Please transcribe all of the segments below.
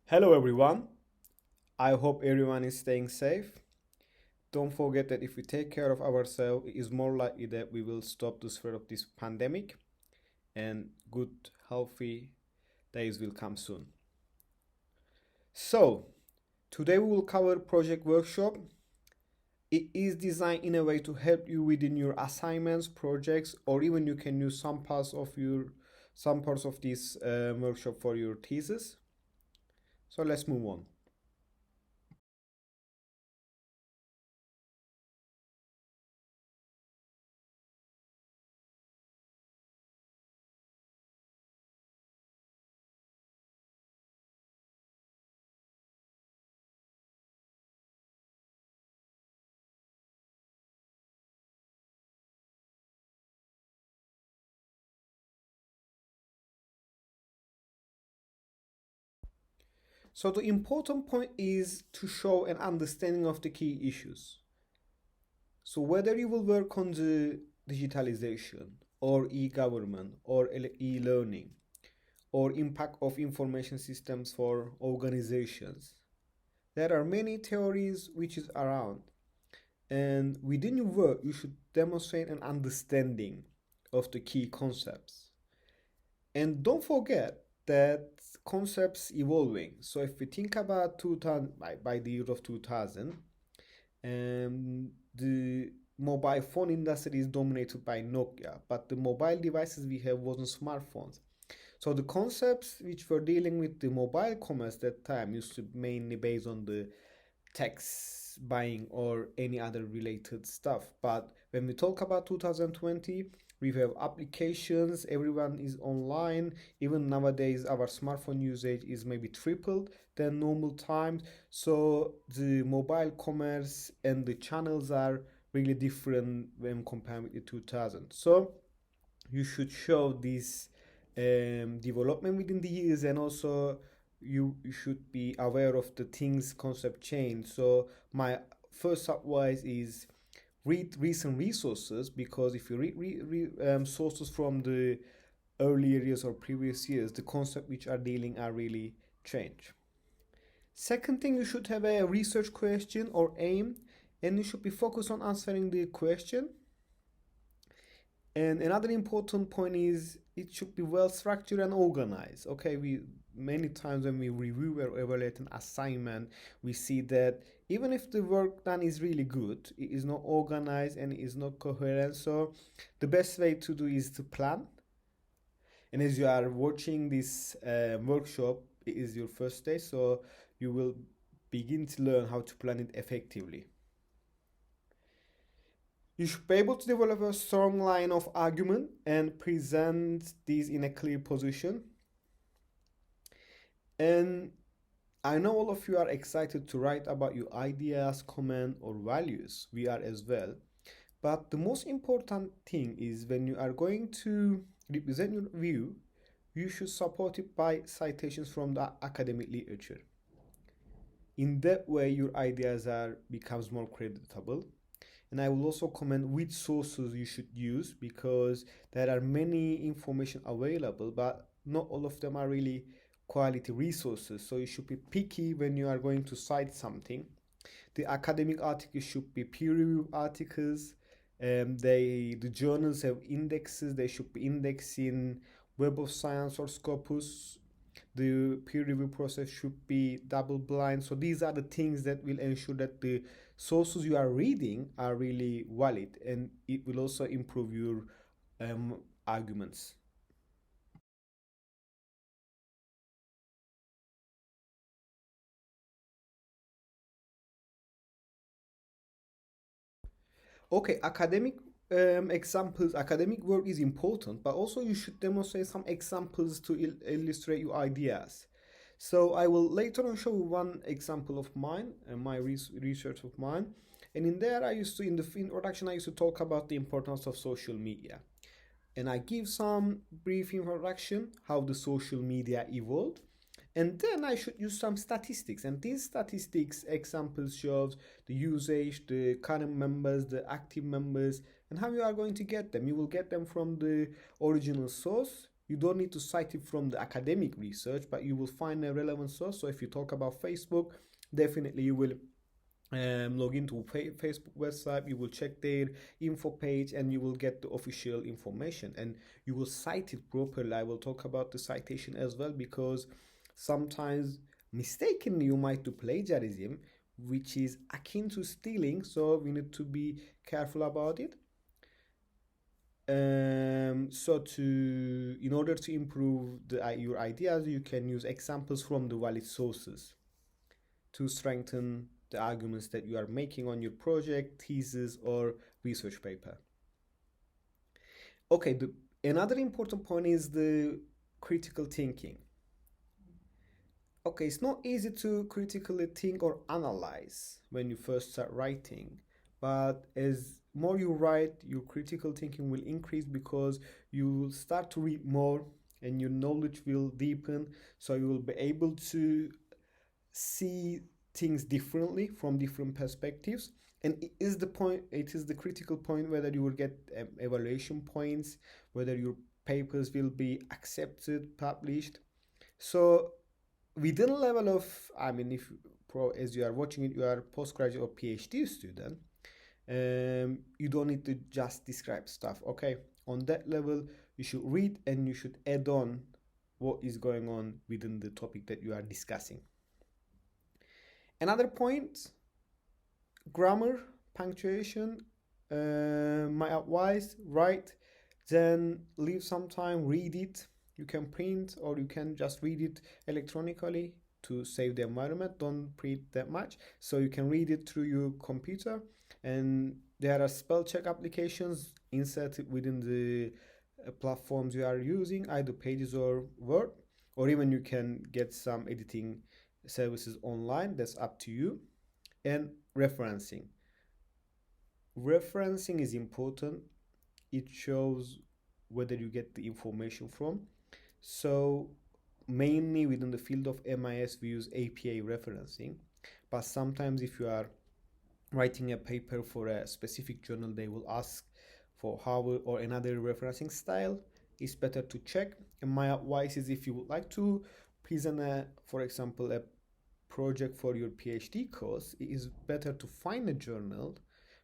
Hello, everyone. I hope everyone is staying safe. Don't forget that if we take care of ourselves, it is more likely that we will stop the spread of this pandemic and good, healthy days will come soon. So, today we will cover project workshop. It is designed in a way to help you within your assignments, projects, or even you can use some parts of this workshop for your thesis. So let's move on. So the important point is to show an understanding of the key issues. So whether you will work on the digitalization or e-government or e-learning or impact of information systems for organizations, there are many theories which is around. And within your work, you should demonstrate an understanding of the key concepts. And don't forget that concepts evolving. So if we think about 2000, by the year of 2000, the mobile phone industry is dominated by Nokia, but the mobile devices we have wasn't smartphones. So the concepts which were dealing with the mobile commerce that time used to mainly based on the tax buying or any other related stuff. But when we talk about 2020, we have applications, everyone is online. Even nowadays, our smartphone usage is maybe tripled than normal times. So the mobile commerce and the channels are really different when compared with the 2000. So you should show this development within the years, and also you should be aware of the things concept change. So my first advice is read recent resources, because if you read sources from the earlier years or previous years, the concept which are dealing are really change. Second thing, you should have a research question or aim, and you should be focused on answering the question. And another important point is it should be well structured and organized. Okay, we many times when we review or evaluate an assignment, we see that even if the work done is really good, it is not organized and it is not coherent. So the best way to do is to plan. And as you are watching this workshop, it is your first day, so you will begin to learn how to plan it effectively. You should be able to develop a strong line of argument and present these in a clear position. And I know all of you are excited to write about your ideas, comment, or values. We are as well. But the most important thing is when you are going to represent your view, you should support it by citations from the academic literature. In that way, your ideas are becomes more creditable. And I will also comment which sources you should use, because there are many information available, but not all of them are really quality resources. So you should be picky when you are going to cite something. The academic articles should be peer-reviewed articles. The journals have indexes. They should be indexed in Web of Science or Scopus. The peer review process should be double blind. So these are the things that will ensure that the sources you are reading are really valid, and it will also improve your arguments. Okay, academic work is important, but also you should demonstrate some examples to illustrate your ideas. So I will later on show you one example of mine and my research of mine. And in there, in the introduction, I used to talk about the importance of social media. And I give some brief introduction how the social media evolved, and then I should use some statistics, and these statistics examples shows the usage, the current members, the active members, and how you are going to get them. You will get them from the original source, You don't need to cite it from the academic research, but you will find a relevant source. So if you talk about Facebook, definitely you will log into Facebook website, you will check their info page, and you will get the official information, and you will cite it properly. I will talk about the citation as well, because sometimes mistakenly you might do plagiarism, which is akin to stealing, so we need to be careful about it. So to in order to improve your ideas, you can use examples from the valid sources to strengthen the arguments that you are making on your project, thesis, or research paper. Okay, another important point is the critical thinking. Okay, it's not easy to critically think or analyze when you first start writing, but as more you write, your critical thinking will increase because you will start to read more and your knowledge will deepen, so you will be able to see things differently from different perspectives. And it is the critical point whether you will get evaluation points, whether your papers will be accepted, published. So within a level of, I mean, if as you are watching it, you are a postgraduate or PhD student, you don't need to just describe stuff. Okay, on that level you should read and you should add on what is going on within the topic that you are discussing. Another point, grammar, punctuation. My advice, write, then leave some time, read it. You can print or you can just read it electronically to save the environment. Don't print that much. So you can read it through your computer, and there are spell check applications inserted within the platforms you are using, either Pages or Word, or even you can get some editing services online. That's up to you. And referencing. Referencing is important. It shows whether you get the information from. So mainly within the field of MIS, we use APA referencing. But sometimes if you are writing a paper for a specific journal, they will ask for Harvard or another referencing style. It's better to check. And my advice is, if you would like to present for example, a project for your PhD course, it is better to find a journal,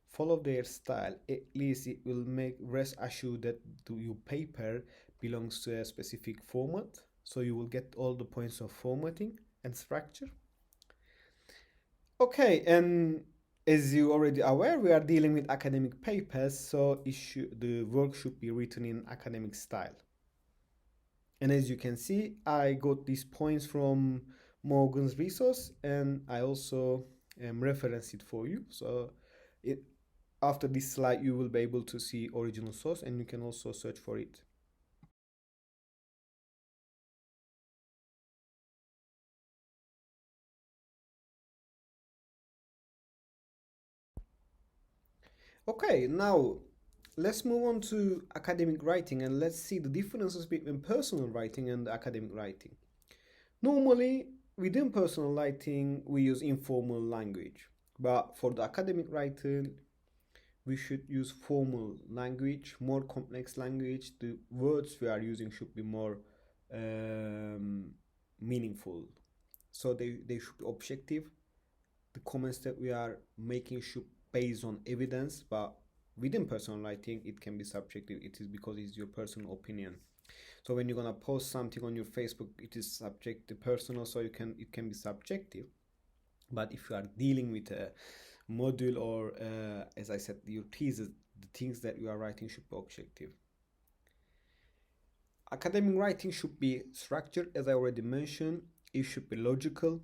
follow their style. At least it will make rest assured that your paper belongs to a specific format, so you will get all the points of formatting and structure. Okay, and as you already aware, we are dealing with academic papers, so the work should be written in academic style. And as you can see, I got these points from Morgan's resource, and I also reference it for you. So after this slide, you will be able to see original source, and you can also search for it. Okay, now let's move on to academic writing, and let's see the differences between personal writing and academic writing. Normally, within personal writing, we use informal language, but for the academic writing, we should use formal language, more complex language. The words we are using should be more meaningful. So they should be objective. The comments that we are making should based on evidence, but within personal writing, it can be subjective. It is because it's your personal opinion. So when you're gonna post something on your Facebook, it is subjective, personal, so it can be subjective. But if you are dealing with a module or, as I said, your thesis, the things that you are writing should be objective. Academic writing should be structured, as I already mentioned. It should be logical.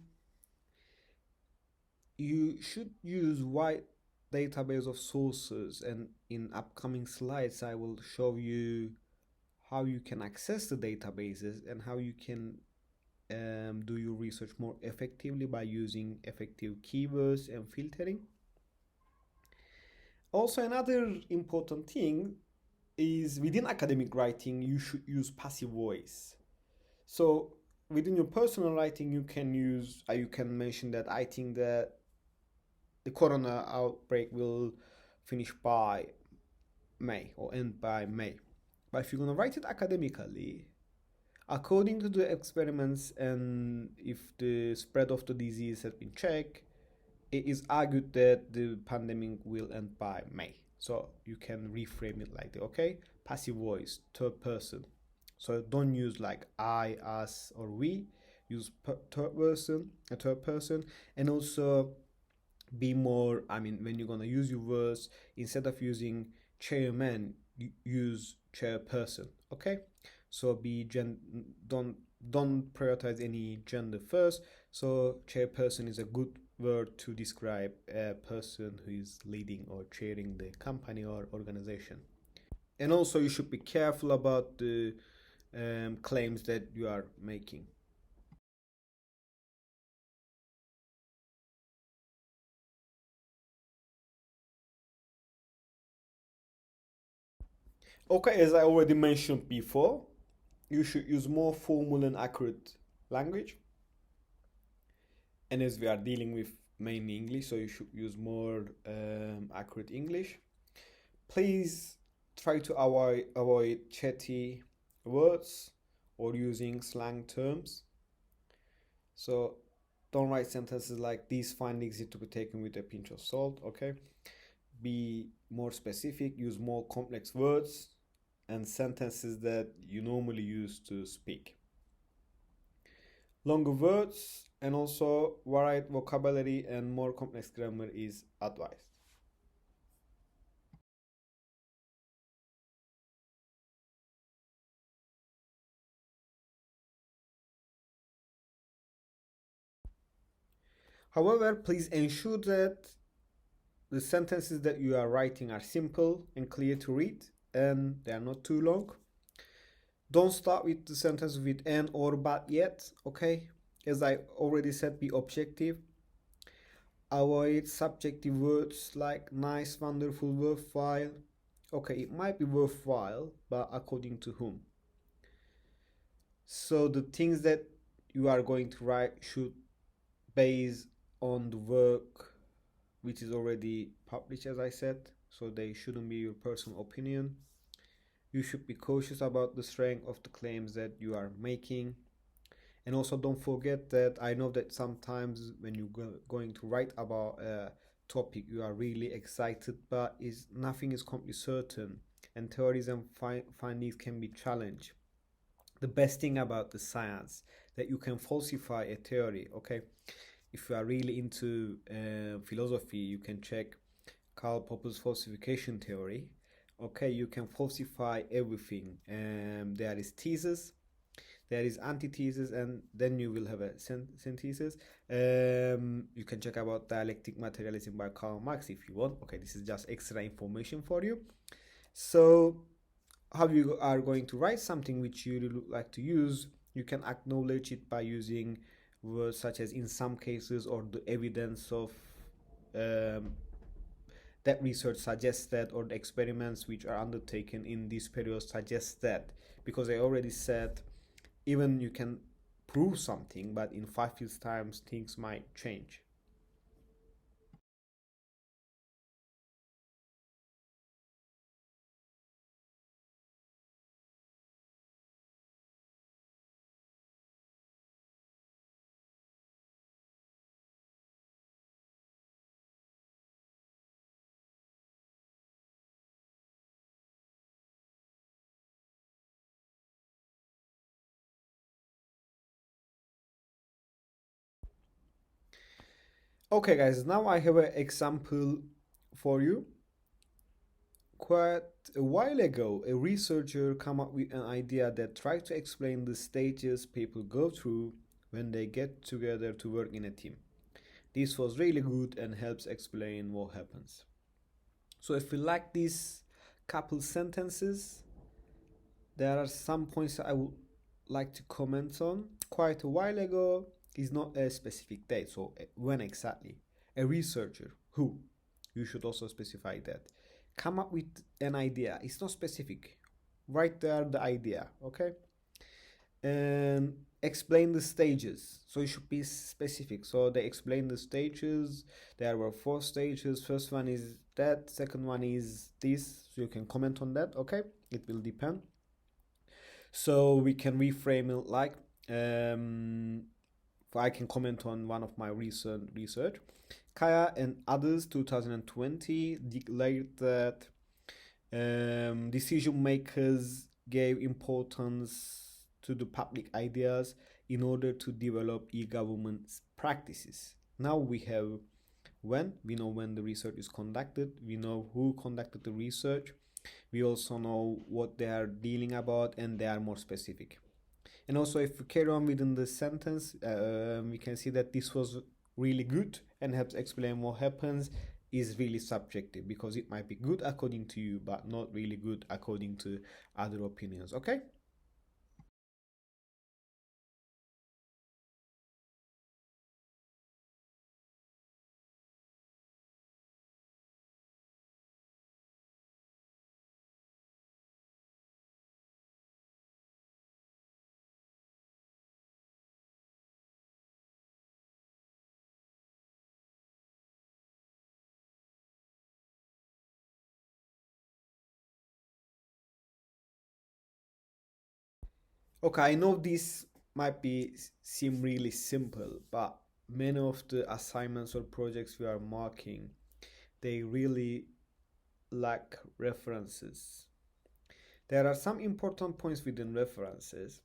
You should use wide database of sources, and in upcoming slides I will show you how you can access the databases and how you can do your research more effectively by using effective keywords and filtering. Also, another important thing is, within academic writing, you should use passive voice. So within your personal writing, you can mention that I think that the corona outbreak will finish by May or end by May. But if you're gonna write it academically, According to the experiments, and if the spread of the disease has been checked, it is argued that the pandemic will end by May. So you can reframe it like that, okay? Passive voice, third person. So don't use like I, us, or we. Use third person, and also be more. I mean, when you're gonna use your words, instead of using chairman, you use chairperson. Okay, so don't don't prioritize any gender first. So chairperson is a good word to describe a person who is leading or chairing the company or organization. And also, you should be careful about the claims that you are making. Okay, as I already mentioned before, you should use more formal and accurate language. And as we are dealing with mainly English, so you should use more accurate English. Please try to avoid chatty words or using slang terms. So don't write sentences like these findings need to be taken with a pinch of salt. Okay, be more specific, use more complex words and sentences that you normally use to speak. Longer words and also varied vocabulary and more complex grammar is advised. However, please ensure that the sentences that you are writing are simple and clear to read and they are not too long. Don't start with the sentence with and or but yet, okay? As I already said, be objective. Avoid subjective words like nice, wonderful, worthwhile. Okay, it might be worthwhile, but according to whom? So the things that you are going to write should base on the work which is already published, as I said. So they shouldn't be your personal opinion. You should be cautious about the strength of the claims that you are making. And also don't forget that I know that sometimes when you're going to write about a topic, you are really excited, but is nothing is completely certain, and theories and findings can be challenged. The best thing about the science that you can falsify a theory. Okay, if you are really into philosophy, you can check Karl Popper's falsification theory. Okay, you can falsify everything. There is thesis, there is antithesis, and then you will have a synthesis. You can check about dialectic materialism by Karl Marx if you want. Okay, this is just extra information for you. So how you are going to write something which you really like to use, you can acknowledge it by using words such as in some cases or the evidence of um, that research suggests that, or the experiments which are undertaken in this period suggest that, because I already said even you can prove something but in 5 years times things might change. Okay guys, now I have an example for you. Quite a while ago, a researcher came up with an idea that tried to explain the stages people go through when they get together to work in a team. This was really good and helps explain what happens. So if you like these couple sentences, there are some points that I would like to comment on. Quite a while ago is not a specific date, so when exactly? A researcher who, you should also specify that, come up with an idea. It's not specific. Write there the idea, okay? And explain the stages. So it should be specific. So they explain the stages. There were four stages. First one is that, second one is this. So you can comment on that, okay? It will depend. So we can reframe it like, um, I can comment on one of my recent research. Kaya and others 2020 declared that decision makers gave importance to the public ideas in order to develop e-government practices. Now we have when we know when the research is conducted, we know who conducted the research, we also know what they are dealing about, and they are more specific. And also, if we carry on within the sentence, we can see that this was really good and helps explain what happens is really subjective because it might be good according to you, but not really good according to other opinions. Okay? Okay, I know this might be seem really simple, but many of the assignments or projects we are marking, they really lack references. There are some important points within references.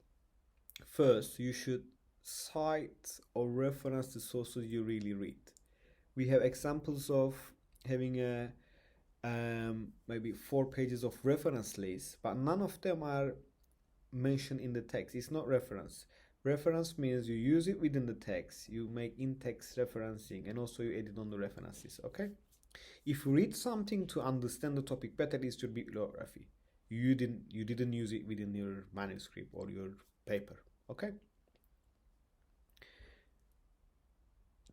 First, you should cite or reference the sources you really read. We have examples of having a maybe 4 pages of reference list, but none of them are mentioned in the text. It's not reference. Reference means you use it within the text, you make in-text referencing, and also you edit on the references. Okay. If you read something to understand the topic better, it should be bibliography. You didn't use it within your manuscript or your paper. Okay.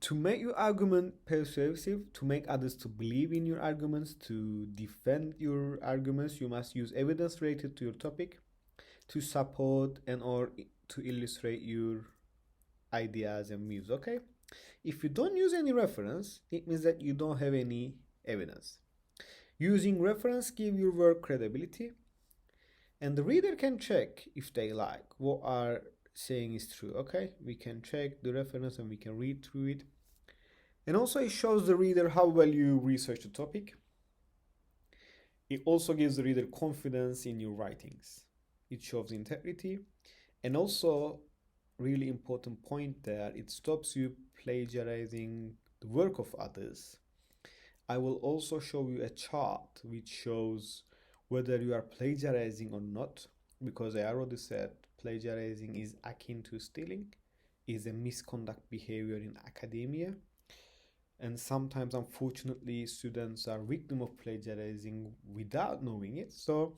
To make your argument persuasive, to make others to believe in your arguments, to defend your arguments, you must use evidence related to your topic to support and or to illustrate your ideas and views. Okay. If you don't use any reference, it means that you don't have any evidence. Using reference give your work credibility, and the reader can check if they like what are saying is true. Okay, we can check the reference and we can read through it, and also it shows the reader how well you research the topic. It also gives the reader confidence in your writings. It shows integrity, and also really important point there, it stops you plagiarizing the work of others. I will also show you a chart which shows whether you are plagiarizing or not, because I already said plagiarizing is akin to stealing, is a misconduct behavior in academia, and sometimes unfortunately students are victim of plagiarizing without knowing it. So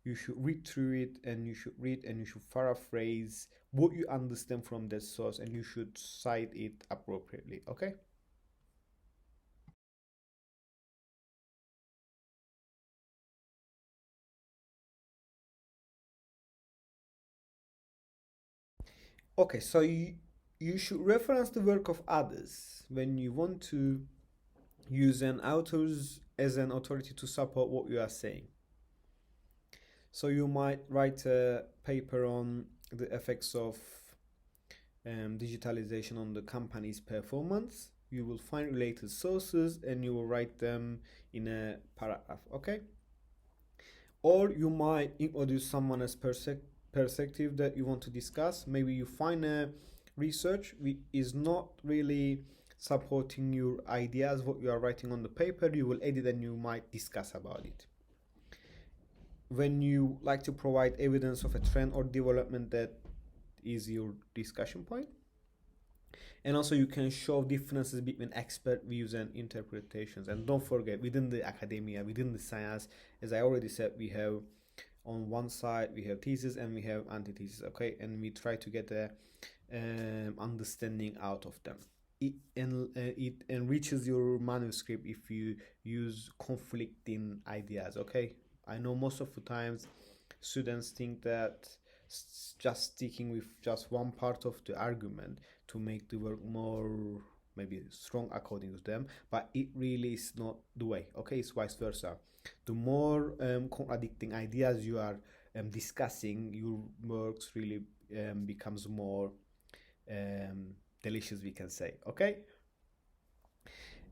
you should read through it, and you should read and you should paraphrase what you understand from that source, and you should cite it appropriately. Okay. Okay, so you should reference the work of others when you want to use an author's as an authority to support what you are saying. So you might write a paper on the effects of digitalization on the company's performance. You will find related sources and you will write them in a paragraph. Okay. Or you might introduce someone's perspective that you want to discuss. Maybe you find a research which is not really supporting your ideas, what you are writing on the paper. You will edit and you might discuss about it. When you like to provide evidence of a trend or development that is your discussion point. And also you can show differences between expert views and interpretations. And don't forget, within the academia, within the science, as I already said, we have on one side we have thesis and we have antithesis. Okay, and we try to get a understanding out of them. It enriches your manuscript if you use conflicting ideas. Okay, I know most of the times students think that just sticking with just one part of the argument to make the work more maybe strong according to them, but it really is not the way. Okay, it's vice versa. The more contradicting ideas you are discussing, your works really becomes more delicious, we can say. Okay.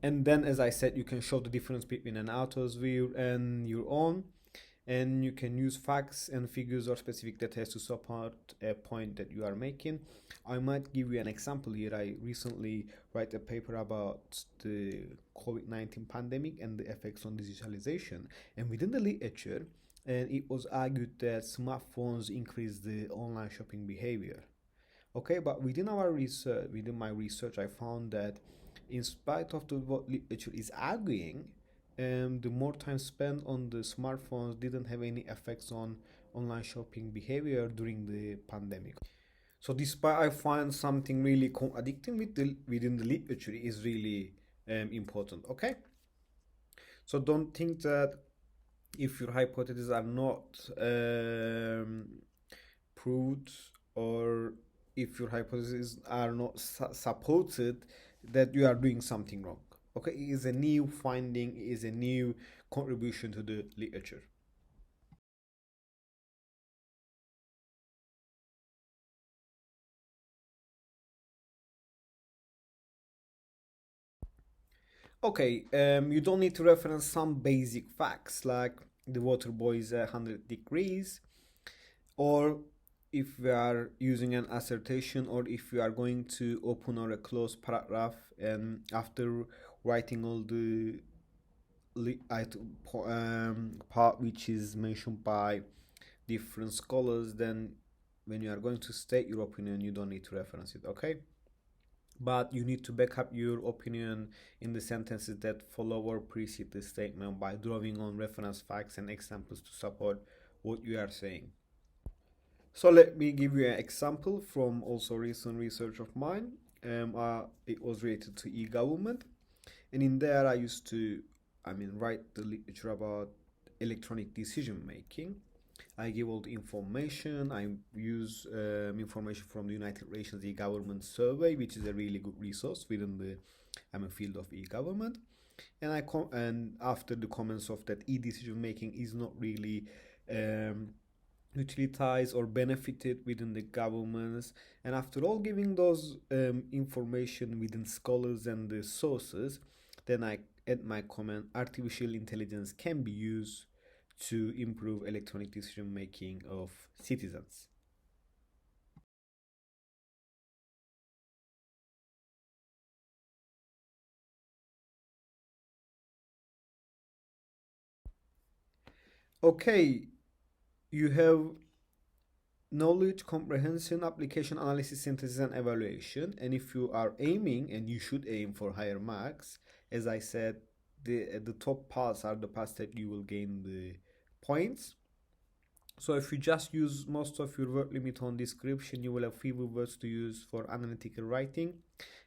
And then, as I said, you can show the difference between an author's view and your own, and you can use facts and figures or specific data to support a point that you are making. I might give you an example here. I recently wrote a paper about the COVID-19 pandemic and the effects on digitalization, and within the literature, and it was argued that smartphones increase the online shopping behavior. Okay, but within my research, I found that in spite of what literature is arguing, the more time spent on the smartphones didn't have any effects on online shopping behavior during the pandemic. So despite I find something really contradicting within the literature is really important. Okay, so don't think that if your hypotheses are not proved, or if your hypotheses are not supported, that you are doing something wrong. Okay, it is a new finding, it is a new contribution to the literature. Okay, you don't need to reference some basic facts like the water boils 100 degrees, or if we are using an assertion, or if we are going to open or a close paragraph, and after writing all the part which is mentioned by different scholars, then when you are going to state your opinion, you don't need to reference it. Okay, but you need to back up your opinion in the sentences that follow or precede the statement by drawing on reference facts and examples to support what you are saying. So let me give you an example from also recent research of mine. It was related to e-government, and in there I used to, write the literature about electronic decision making. I give all the information. I use information from the United Nations e-government survey, which is a really good resource within the field of e-government. And after the comments of that e-decision making is not really utilized or benefited within the governments, and after all giving those information within scholars and the sources, then I add my comment: artificial intelligence can be used to improve electronic decision making of citizens. Okay, you have knowledge comprehension, application, analysis, synthesis, and evaluation. And if you are aiming, and you should aim for higher marks, as I said, the top parts are the parts that you will gain the points. So if you just use most of your word limit on description, you will have fewer words to use for analytical writing,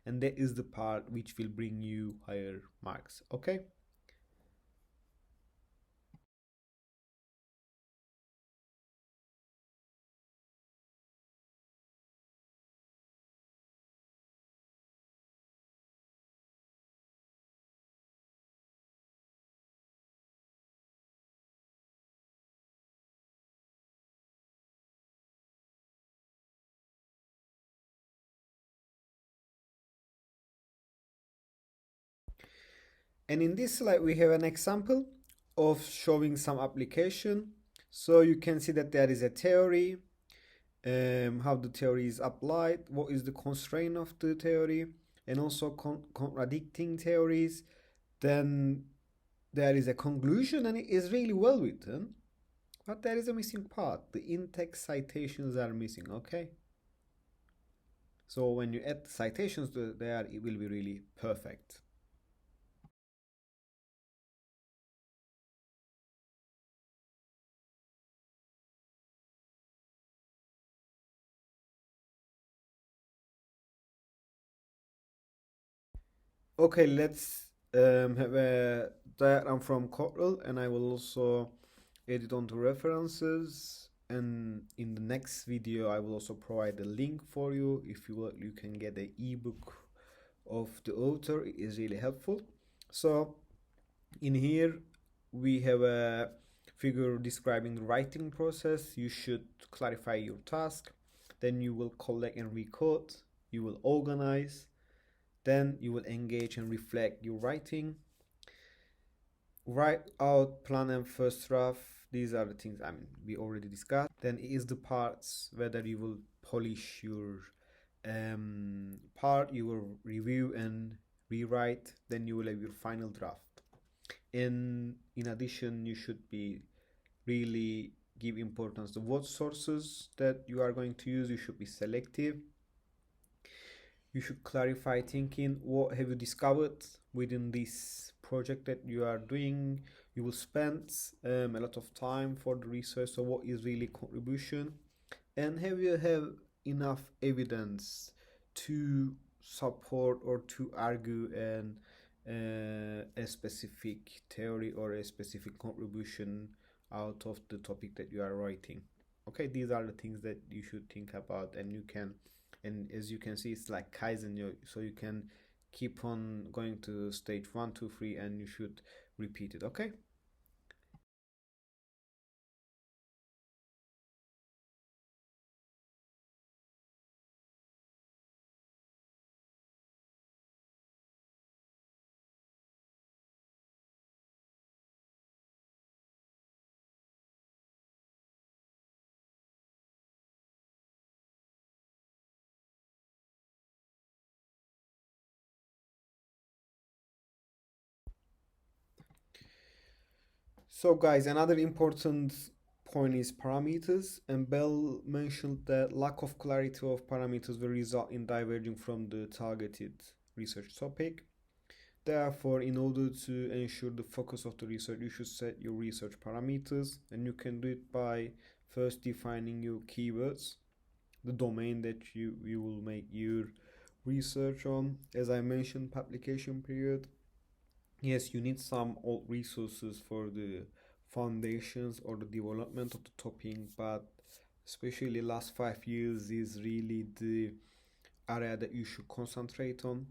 and that is the part which will bring you higher marks. Okay. And in this slide, we have an example of showing some application. So you can see that there is a theory, how the theory is applied, what is the constraint of the theory, and also contradicting theories. Then there is a conclusion, and it is really well written, but there is a missing part. The in-text citations are missing, okay? So when you add citations to there, it will be really perfect. Okay, let's have a diagram from Corel, and I will also edit onto references. And in the next video, I will also provide a link for you. If you want, you can get the ebook of the author. It is really helpful. So in here, we have a figure describing the writing process. You should clarify your task. Then you will collect and record. You will organize. Then you will engage and reflect your writing. Write out plan and first draft. These are the things we already discussed. Then it is the parts whether you will polish your part, you will review and rewrite. Then you will have your final draft. In addition, you should be really give importance to what sources that you are going to use. You should be selective. You should clarify thinking. What have you discovered within this project that you are doing? You will spend a lot of time for the research. So what is really contribution? And have you have enough evidence to support or to argue a specific theory or a specific contribution out of the topic that you are writing? Okay, these are the things that you should think about, and you can, and as you can see, it's like Kaizen, so you can keep on going to stage 1, 2, 3, and you should repeat it. Okay. So guys, another important point is parameters, and Bell mentioned that lack of clarity of parameters will result in diverging from the targeted research topic. Therefore, in order to ensure the focus of the research, you should set your research parameters, and you can do it by first defining your keywords, the domain that you will make your research on. As I mentioned, publication period. Yes, you need some old resources for the foundations or the development of the topic, but especially last 5 years is really the area that you should concentrate on.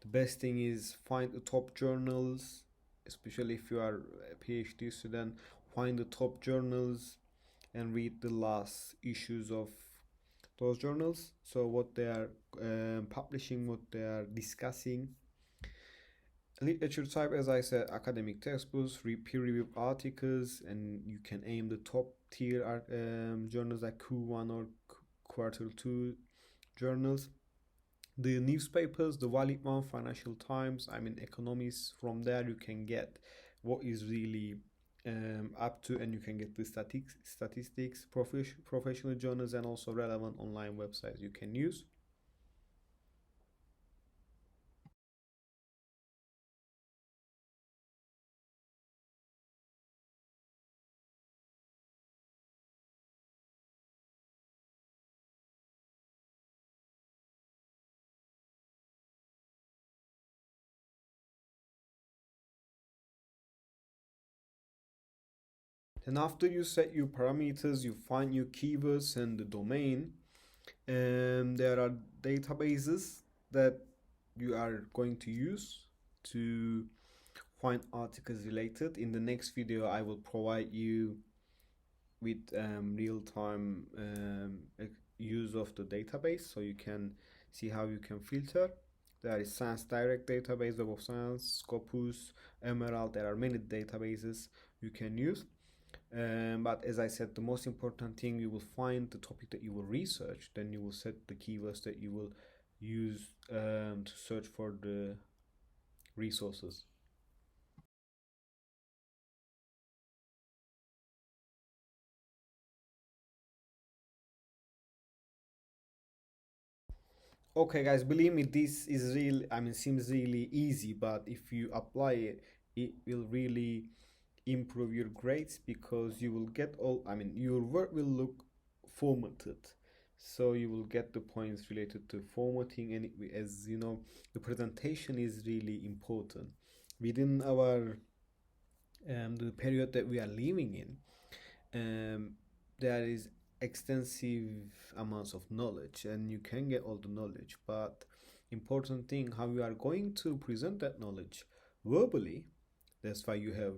The best thing is find the top journals, especially if you are a PhD student. Find the top journals and read the last issues of those journals. So what they are publishing, what they are discussing. Literature type, as I said, academic textbooks, peer-reviewed articles, and you can aim the top tier journals like Q1 or Quarter 2 journals. The newspapers, the valid one, Financial Times, Economists. From there, you can get what is really up to, and you can get the statistics, professional journals, and also relevant online websites you can use. Then after you set your parameters, you find your keywords and the domain. And there are databases that you are going to use to find articles related. In the next video, I will provide you with real-time use of the database, so you can see how you can filter. There is Science Direct database, Web of Science, Scopus, Emerald. There are many databases you can use. But as I said, the most important thing, you will find the topic that you will research, then you will set the keywords that you will use to search for the resources. Okay, guys, believe me, this is really, seems really easy, but if you apply it, it will really improve your grades, because you will get your work will look formatted, so you will get the points related to formatting. And as you know, the presentation is really important within our the period that we are living in. There is extensive amounts of knowledge, and you can get all the knowledge, but important thing how you are going to present that knowledge verbally. That's why you have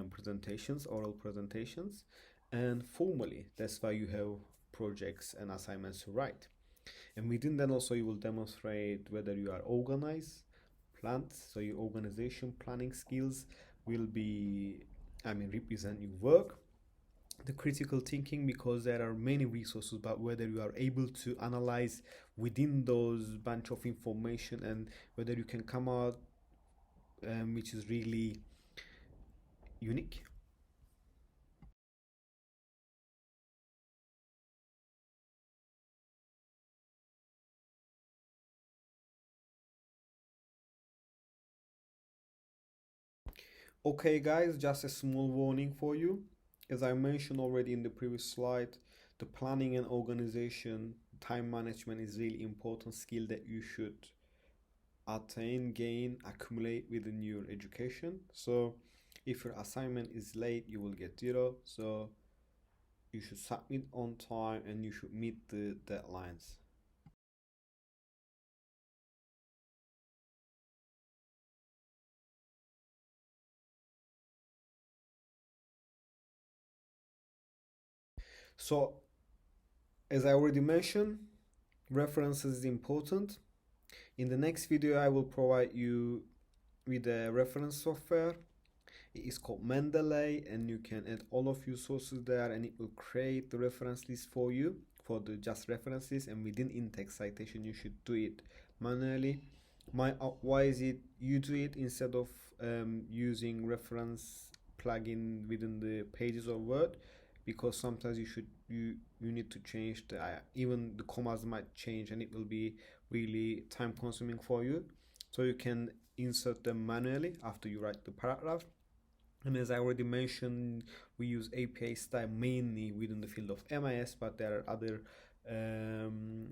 presentations, oral presentations, and formally, that's why you have projects and assignments to write. And within that also you will demonstrate whether you are organized, planned, so your organization planning skills will be, represent your work, the critical thinking, because there are many resources, but whether you are able to analyze within those bunch of information and whether you can come out which is really unique. Okay, guys, just a small warning for you. As I mentioned already in the previous slide, the planning and organization, time management is really important skill that you should attain, gain, accumulate within your education. So if your assignment is late, you will get zero. So you should submit on time and you should meet the deadlines. So as I already mentioned, references is important. In the next video, I will provide you with a reference software. It is called Mendeley, and you can add all of your sources there, and it will create the reference list for you for the just references. And within in-text citation, you should do it manually. Why is it you do it instead of using reference plugin within the pages of Word? Because sometimes you need to change the even the commas might change, and it will be really time consuming for you. So you can insert them manually after you write the paragraph. And as I already mentioned, we use API style mainly within the field of MIS, but there are other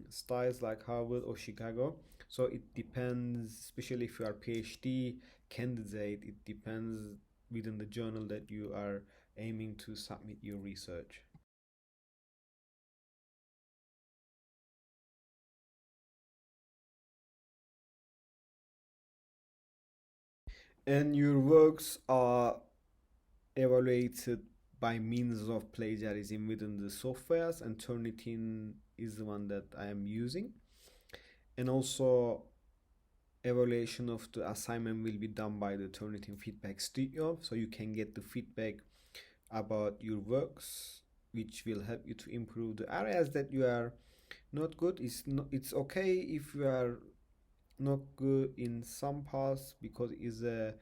styles like Harvard or Chicago. So it depends, especially if you are PhD candidate, it depends within the journal that you are aiming to submit your research. And your works are evaluated by means of plagiarism within the softwares, and Turnitin is the one that I am using. And also evaluation of the assignment will be done by the Turnitin Feedback Studio, so you can get the feedback about your works, which will help you to improve the areas that you are not good. It's okay if you are not good in some parts, because it's a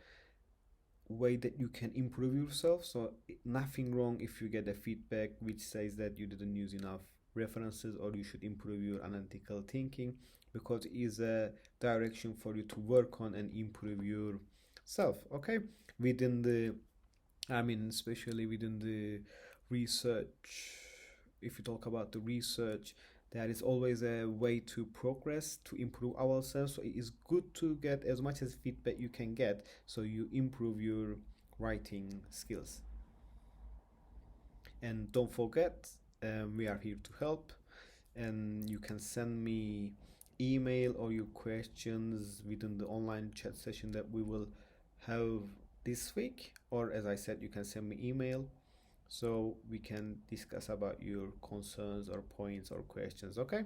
way that you can improve yourself. So nothing wrong if you get a feedback which says that you didn't use enough references or you should improve your analytical thinking, because it is a direction for you to work on and improve yourself. Okay, within the, especially within the research, if you talk about the research, there is always a way to progress, to improve ourselves. So it is good to get as much as feedback you can get, so you improve your writing skills. And don't forget, we are here to help, and you can send me email or your questions within the online chat session that we will have this week, or as I said, you can send me email so we can discuss about your concerns or points or questions. Okay.